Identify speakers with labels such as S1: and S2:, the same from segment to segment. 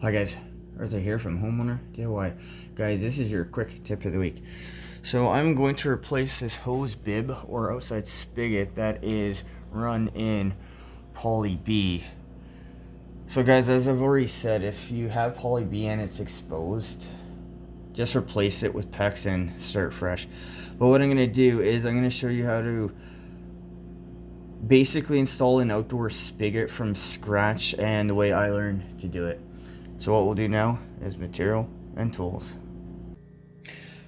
S1: Hi guys, Arthur here from Homeowner DIY. Guys, this is your quick tip of the week. So I'm going to replace this hose bib or outside spigot that is run in poly B. So guys, as I've already said, if you have poly B and it's exposed, just replace it with PEX and start fresh. But what I'm going to do is I'm going to show you how to basically install an outdoor spigot from scratch and the way I learned to do it. So what we'll do now is material and tools.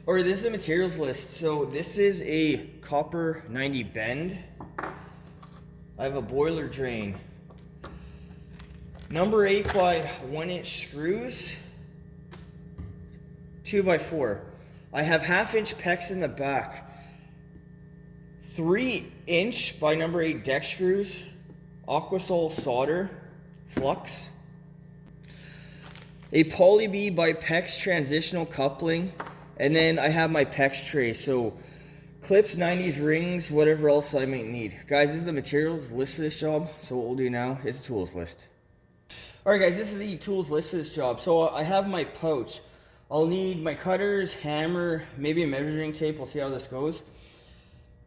S1: Alright, this is the materials list. So this is a copper 90 bend. I have a boiler drain. Number 8 by 1 inch screws. 2 by 4. I have 1/2 inch PEX in the back. 3 inch by number 8 deck screws. Aquasol solder. Flux. A poly B by PEX transitional coupling, and then I have my PEX tray, so clips, 90s rings, whatever else I might need. Guys, this is the materials list for this job, so what we'll do now is the tools list. Alright guys, this is the tools list for this job. So I have my pouch. I'll need my cutters, hammer, maybe a measuring tape, we'll see how this goes.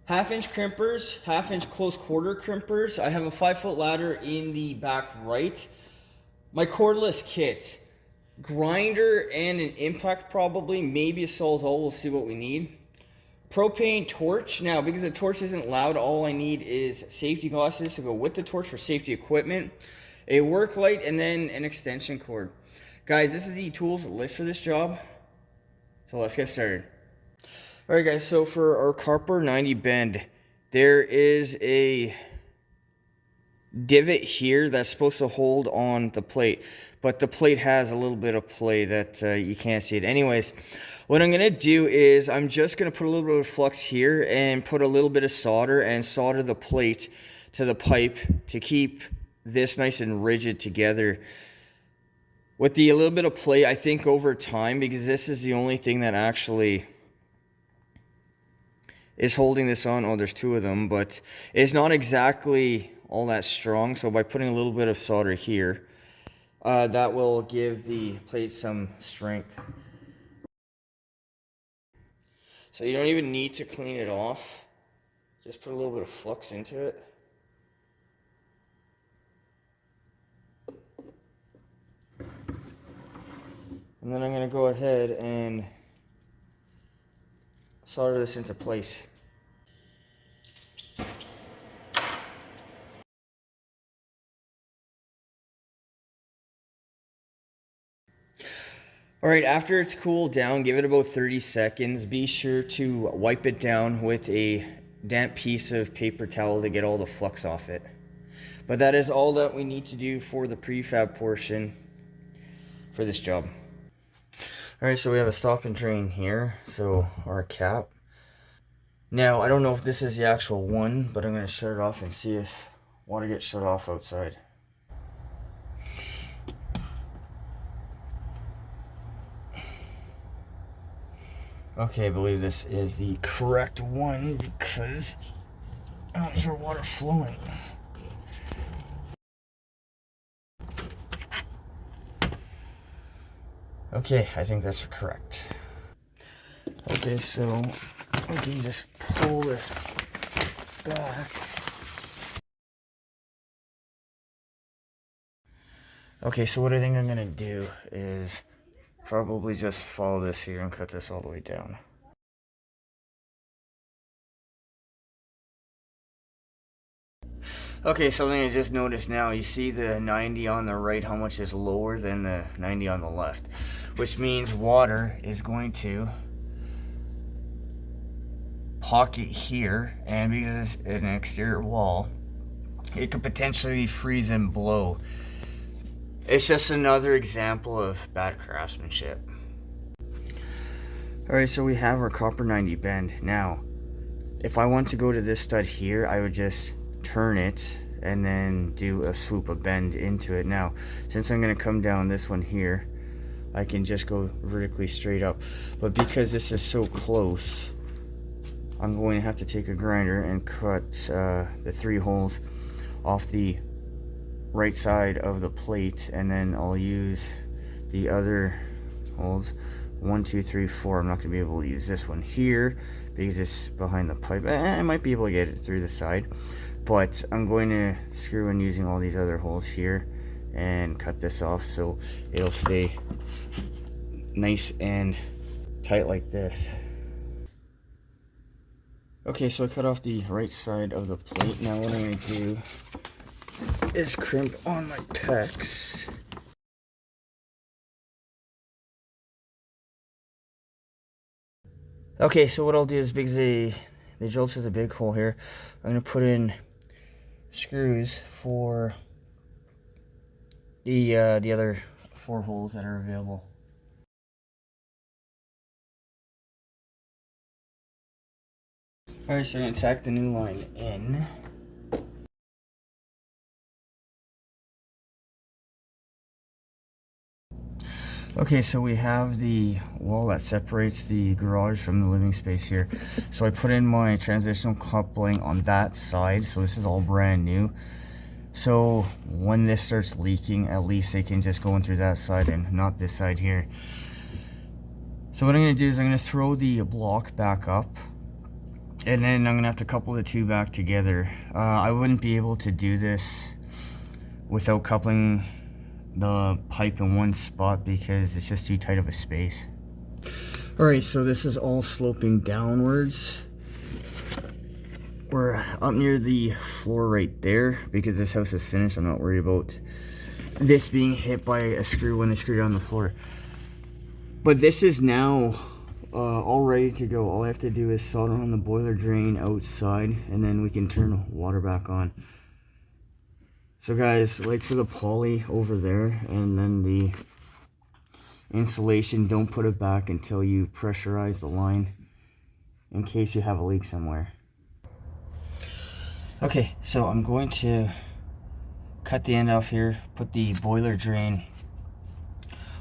S1: 1/2 inch crimpers, 1/2 inch close quarter crimpers. I have a 5-foot ladder in the back right. My cordless kit. Grinder and an impact probably, maybe a Sawzall, we'll see what we need. Propane torch. Now, because the torch isn't loud, all I need is safety glasses to go with the torch for safety equipment, a work light, and then an extension cord. Guys, this is the tools list for this job, so let's get started. Alright guys, so for our copper 90 bend, there is a divot here that's supposed to hold on the plate, but the plate has a little bit of play that you can't see it. Anyways, what I'm gonna do is I'm just gonna put a little bit of flux here and put a little bit of solder and solder the plate to the pipe to keep this nice and rigid together. With a little bit of play, I think over time, because this is the only thing that actually is holding this on. Oh, there's 2 of them, but it's not exactly all that strong. So by putting a little bit of solder here, that will give the plate some strength. So you don't even need to clean it off. Just put a little bit of flux into it. And then I'm going to go ahead and solder this into place. Alright, after it's cooled down, give it about 30 seconds. Be sure to wipe it down with a damp piece of paper towel to get all the flux off it. But that is all that we need to do for the prefab portion for this job. Alright, so we have a stop and drain here, so our cap. Now, I don't know if this is the actual one, but I'm going to shut it off and see if water gets shut off outside. Okay, I believe this is the correct one because I don't hear water flowing. Okay, I think that's correct. Okay, so we can just pull this back. Okay, so what I think I'm gonna do is probably just follow this here and cut this all the way down. Okay, something I just noticed now, you see the 90 on the right, how much is lower than the 90 on the left, which means water is going to pocket here, and because it's an exterior wall, it could potentially freeze and blow. It's just another example of bad craftsmanship. Alright, so we have our copper 90 bend. Now, if I want to go to this stud here, I would just turn it and then do a swoop, a bend into it. Now, since I'm going to come down this one here, I can just go vertically straight up. But because this is so close, I'm going to have to take a grinder and cut the 3 holes off the right side of the plate, and then I'll use the other holes. 1, 2, 3, 4. I'm not gonna be able to use this one here because it's behind the pipe. I might be able to get it through the side, but I'm going to screw in using all these other holes here and cut this off so it'll stay nice and tight like this. Okay, so I cut off the right side of the plate. Now what I'm going to do is crimp on my pecs. Okay, so what I'll do is, because the drill has a big hole here, I'm going to put in screws for the other 4 holes that are available. Alright, so I'm going to tack the new line in. Okay, so we have the wall that separates the garage from the living space here. So I put in my transitional coupling on that side, so this is all brand new. So when this starts leaking, at least they can just go in through that side and not this side here. So what I'm going to do is I'm going to throw the block back up, and then I'm going to have to couple the two back together. I wouldn't be able to do this without coupling the pipe in one spot because it's just too tight of a space. Alright, so this is all sloping downwards. We're up near the floor right there because this house is finished. I'm not worried about this being hit by a screw when they screw down the floor. But this is now all ready to go. All I have to do is solder on the boiler drain outside, and then we can turn the water back on. So guys, like for the poly over there and then the insulation, don't put it back until you pressurize the line in case you have a leak somewhere. Okay, so I'm going to cut the end off here, put the boiler drain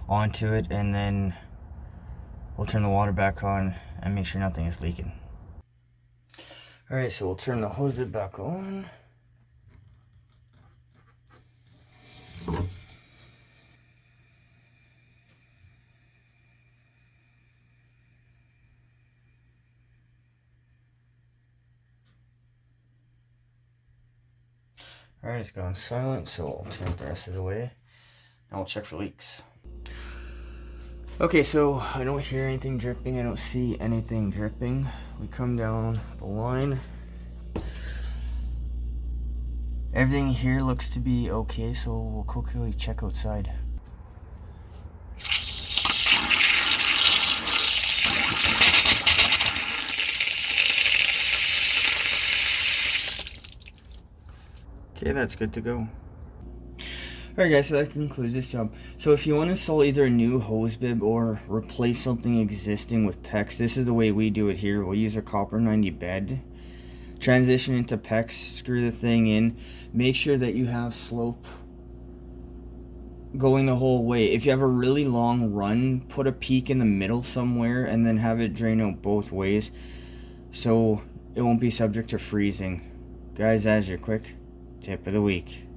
S1: onto it, and then we'll turn the water back on and make sure nothing is leaking. Alright, so we'll turn the hose bib back on. Alright, it's gone silent, so I'll turn the rest of the way. Now I'll check for leaks. Okay, so I don't hear anything dripping, I don't see anything dripping. We come down the line. Everything here looks to be okay, so we'll quickly check outside. Okay, that's good to go. Alright guys, so that concludes this job. So if you want to install either a new hose bib or replace something existing with PEX, this is the way we do it here. We'll use a copper 90 bed, transition into PEX, screw the thing in, make sure that you have slope going the whole way. If you have a really long run, put a peak in the middle somewhere and then have it drain out both ways so it won't be subject to freezing. Guys, that's your quick tip of the week.